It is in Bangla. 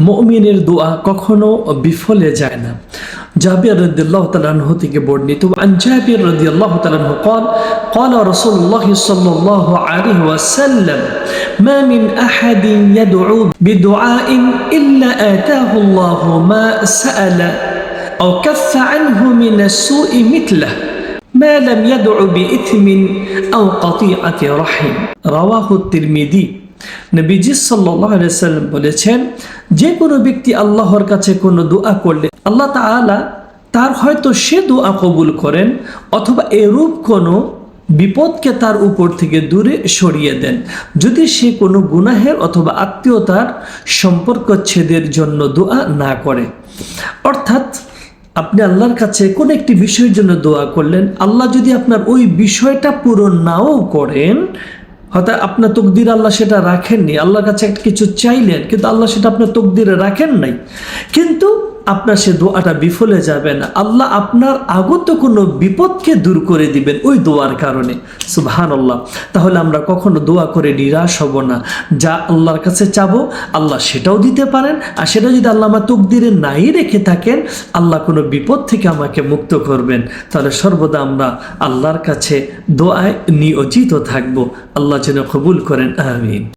মুমিনের দোয়া কখনো বিফলে যায় না। জাবির রাদিয়াল্লাহু তাআলা আনহু থেকে বর্ণিত, আন জাবির রাদিয়াল্লাহু তাআলা আনহু قال قال رسول الله صلى الله عليه وسلم ما من أحد يدعو بدعاء إلا آتاه الله ما سأل أو كف عنه من السوء مثله ما لم يدع بإثم أو قطيعة رحم رواه الترمذي। নবীজি সাল্লাল্লাহু আলাইহি ওয়াসাল্লাম বলেছেন, যে কোনো ব্যক্তি আল্লাহর কাছে কোনো দোয়া করলে আল্লাহ তাআলা তার হয়তো সে দোয়া কবুল করেন অথবা এরূপ কোনো বিপদকে তার উপর থেকে দূরে সরিয়ে দেন, যদি সে কোনো গুনাহের অথবা আত্মীয়তার সম্পর্ক ছেদের জন্য দোয়া না করে। অর্থাৎ আপনি আল্লাহর কাছে কোনো একটি বিষয়ের জন্য দোয়া করলেন, আল্লাহ যদি আপনার ওই বিষয়টা পূরণ নাও করেন, হয়তো আপনার তকদিরে আল্লাহ সেটা রাখেননি, আল্লাহর কাছে একটা কিছু চাইলেন কিন্তু আল্লাহ সেটা আপনার তকদিরে রাখেন নাই, কিন্তু আপনার সে দোয়াটা বিফলে যাবে না। আল্লাহ আপনার আগত কোনো বিপদকে দূর করে দিবেন ওই দোয়ার কারণে। সুবহানাল্লাহ। তাহলে আমরা কখনো দোয়া করে নিরাশ হব না। যা আল্লাহর কাছে চাবো আল্লাহ সেটাও দিতে পারেন, আর সেটা যদি আল্লাহ আমার তকদিরে নাই রেখে থাকেন, আল্লাহ কোনো বিপদ থেকে আমাকে মুক্ত করবেন। তাহলে সর্বদা আমরা আল্লাহর কাছে দোয়ায় নিয়োজিত থাকবো। আল্লাহ যেন কবুল করেন, আমিন।